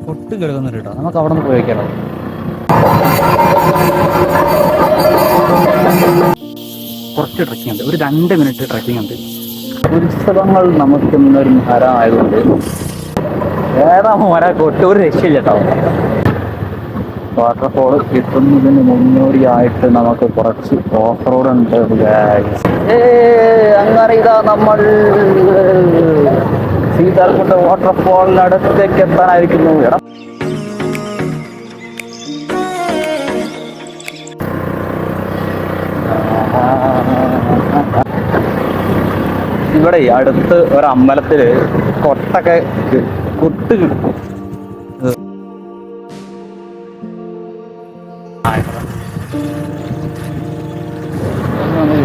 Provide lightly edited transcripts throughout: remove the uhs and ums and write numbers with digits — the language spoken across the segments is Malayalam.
പൊട്ട് കിടക്കുന്നുണ്ട് കേട്ടോ. നമുക്ക് അവിടെ നിന്ന് പോയിക്കാലോ. കുറച്ച് ട്രക്കിംഗ് ഉണ്ട്, ഒരു 2 മിനിറ്റ് ട്രക്കിംഗ് ഉണ്ട്. ഉത്സവങ്ങൾ നമുക്ക് ഇന്നൊരു ഹരമായതുകൊണ്ട് ഏതാമോ ഒരാൾക്ക് ഒട്ടും ഒരു രക്ഷയില്ല കേട്ടോ. വാട്ടർഫോൾ കിട്ടുന്നതിന് മുന്നോടിയായിട്ട് നമുക്ക് കുറച്ച് ഓഫ് റോഡ് ഉണ്ട്. അങ്ങനെ ഇതാ നമ്മൾ സീതാർകുണ്ട് വാട്ടർഫോളിനടുത്തേക്ക് എത്താനായിരിക്കുന്നു. ഇവിടെ അടുത്ത് ഒരമ്പലത്തില് കൊട്ടൊക്കെ കൊട്ട് കിട്ടും.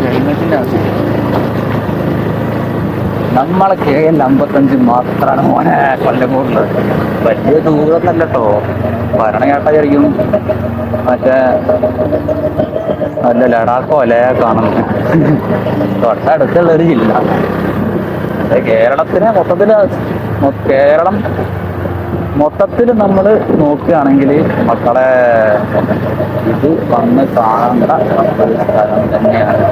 ഹെൽമെറ്റിന്റെ ആവശ്യം. നമ്മളെ KL55 മാത്രമാണ് മോനെ കൊല്ലംകോടുള്ളത്. വലിയ ദൂരമൊന്നല്ല കേട്ടോ. ഭരണയാട്ടായിരിക്കും മറ്റേ നല്ല ലഡാക്കോ ലേക്കാണെന്ന്. തൊട്ടടുത്തുള്ള ഒരു ജില്ല. കേരളത്തിനെ കേരളം മൊത്തത്തിൽ നമ്മൾ നോക്കുകയാണെങ്കിൽ മക്കളെ ഇത് വന്ന് കാണേണ്ട ഒരു സ്ഥലം തന്നെയാണ്.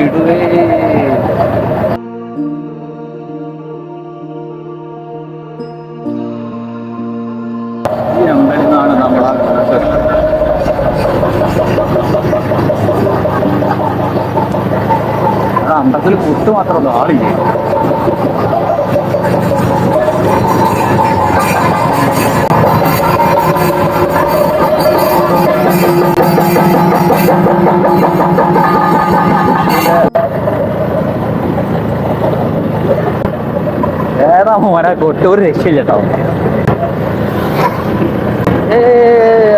ഇടുവേ ഈ നമ്പറിൽ നിന്നാണ് നമ്മളാ അമ്പലത്തിൽ പുട്ട് മാത്രമല്ല, ആളില്ലേ. ഏതാ മോനെ ഒട്ടും ഒരു രക്ഷയില്ല കേട്ടോ.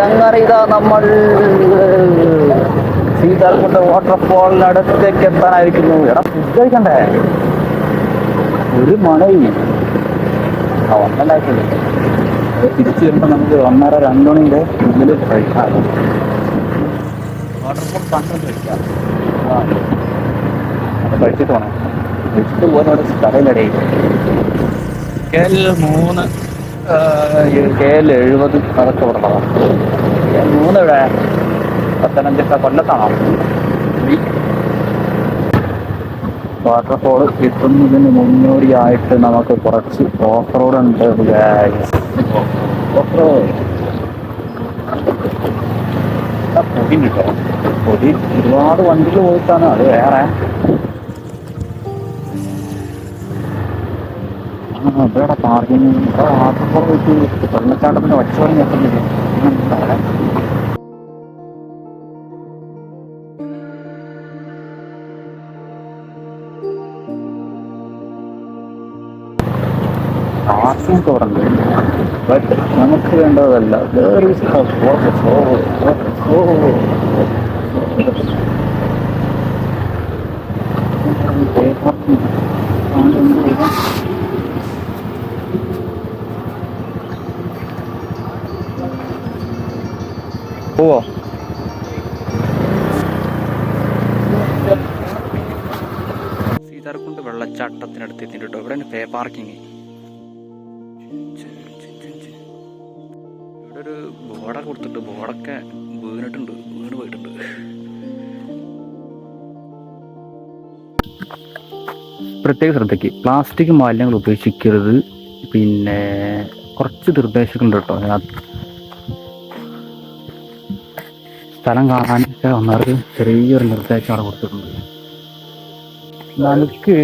അങ്ങനെ ഇതാ നമ്മൾ സീതാർകുണ്ട് വാട്ടർഫോളിനടുത്തേക്ക് എത്താനായിരിക്കുന്നു. ഫുഡ് കഴിക്കണ്ടേ? ഒരു മണയും ഒന്നല്ലായിട്ടില്ല. തിരിച്ചു വരുമ്പോൾ നമുക്ക് 1:30-2 മണിൻ്റെ ഉള്ളിൽ കഴിക്കാം. വാട്ടർഫോൾ കണ്ടു കഴിക്കാം. അത് കഴിച്ചിട്ട് പോകണം. ഇഷ്ടംപോലെ അവിടെ സ്ഥലമിടയിൽ KL3 KL70 അതൊക്കെ പറഞ്ഞതാണ്. KL3 ഇവിടെ പത്തനംതിട്ട കൊല്ലത്താണോ? വാട്ടർഫോൾ കിട്ടുന്നതിന് മുന്നോടിയായിട്ട് നമുക്ക് കുറച്ച് ഓഫ് റോഡ് ഉണ്ട്. ഓഫ് റോഡ് പൊടി കിട്ടോ. പൊടി ഒരുപാട് വണ്ടികൾ പോയിട്ടാണ്. അത് വേറെ ഇവിടെ പാർക്കിങ്. വാട്ടർഫോൾ വെച്ച് വെള്ളച്ചാട്ടത്തിന്റെ ഒച്ചവെള്ളം എത്തുന്നില്ല. പാർക്കിംഗ് തുറന്നു. ബട്ട് നമുക്ക് വേണ്ടതല്ല. പോവോ? സീതാർകുണ്ട് വെള്ളച്ചാട്ടത്തിനടുത്ത് എത്തിയിട്ട് കേട്ടോ. ഇവിടെ പേ പാർക്കിങ്. ഇവിടെ ഒരു ബോർഡൊക്കെ കൊടുത്തിട്ട് ബോർഡൊക്കെ വീണ് പോയിട്ടുണ്ട്. പ്രത്യേക ശ്രദ്ധയ്ക്ക് പ്ലാസ്റ്റിക് മാലിന്യങ്ങൾ ഉപേക്ഷിക്കരുത്. പിന്നെ കുറച്ച് നിർദ്ദേശങ്ങളുണ്ട് കേട്ടോ. സ്ഥലം കാണാനൊക്കെ ഒന്നവർക്ക് ചെറിയൊരു നിർദ്ദേശം അവിടെ കൊടുത്തിട്ടുണ്ട്. നമുക്ക്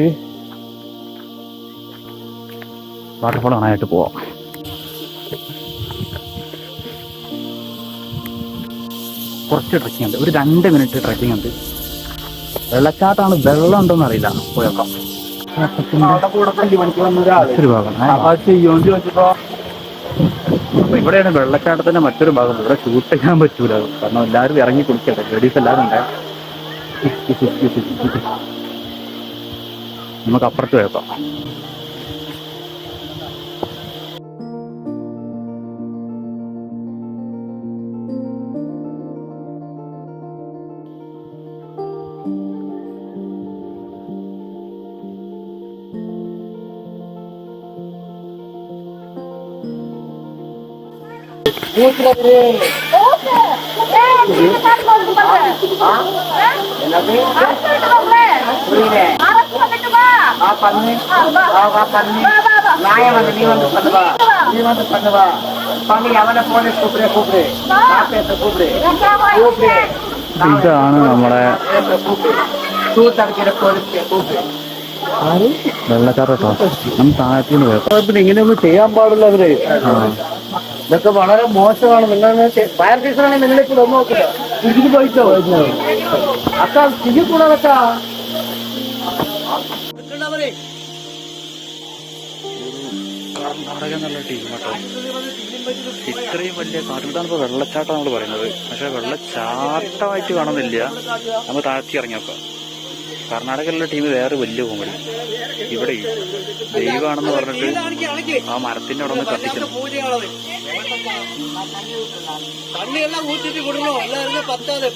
വാട്ടർഫോൾ കാണാനായിട്ട് പോവാം. കുറച്ച് ട്രക്കിംഗ് ഉണ്ട്, ഒരു 2 മിനിറ്റ് ട്രക്കിംഗ് ഉണ്ട്. വെള്ളച്ചാട്ടമാണ്, വെള്ളം ഉണ്ടോന്ന് അറിയില്ല. പോയേക്കാം. മറ്റൊരു ഭാഗം ഇവിടെയാണ് വെള്ളച്ചാട്ടത്തിന്റെ മറ്റൊരു ഭാഗം. ഇവിടെ ഷൂട്ട് ചെയ്യാൻ പറ്റൂല, കാരണം എല്ലാവരും ഇറങ്ങി കുളിക്കട്ടെ. ലേഡീസ് എല്ലാവരും ഉണ്ട്. നമുക്ക് അപ്പുറത്ത് പോയേക്കാം. ഇതാണ് നമ്മളെ വെള്ളച്ചാട്ടോ നമ്മൾ താഴത്തിന് പോയത്. ഇങ്ങനെയൊന്നും ചെയ്യാൻ പാടില്ല അവര്. ഇതൊക്കെ വളരെ മോശമാണ്. നിങ്ങൾ ഫയർ സ്റ്റേഷനാണെങ്കിൽ നിങ്ങളിപ്പോൾ ഒന്ന് നോക്കില്ല, ഇതിന് പോയിട്ടോ അക്ക ചെയ്യക്കൂടാതൊക്കെ. കർണാടക എന്നുള്ള ടീം കേട്ടോ. ഇത്രയും വലിയ കാട്ടിലാണ് ഇപ്പോൾ വെള്ളച്ചാട്ടം നമ്മൾ പറയുന്നത്. പക്ഷെ വെള്ളച്ചാട്ടമായിട്ട് കാണുന്നില്ല. നമ്മൾ താഴ്ത്തി ഇറങ്ങിയൊക്കെ കർണാടകയിലുള്ള ടീം വേറെ വലിയ കോമഡി. ഇവിടെ ദൈവമാണെന്ന് പറഞ്ഞിട്ട് ആ മരത്തിന്റെ അവിടെ നിന്ന് കത്തിക്കുന്നു. தண்ணி எல்லாம் ஊத்திட்டு விடணும். எல்லாம் பத்தாது.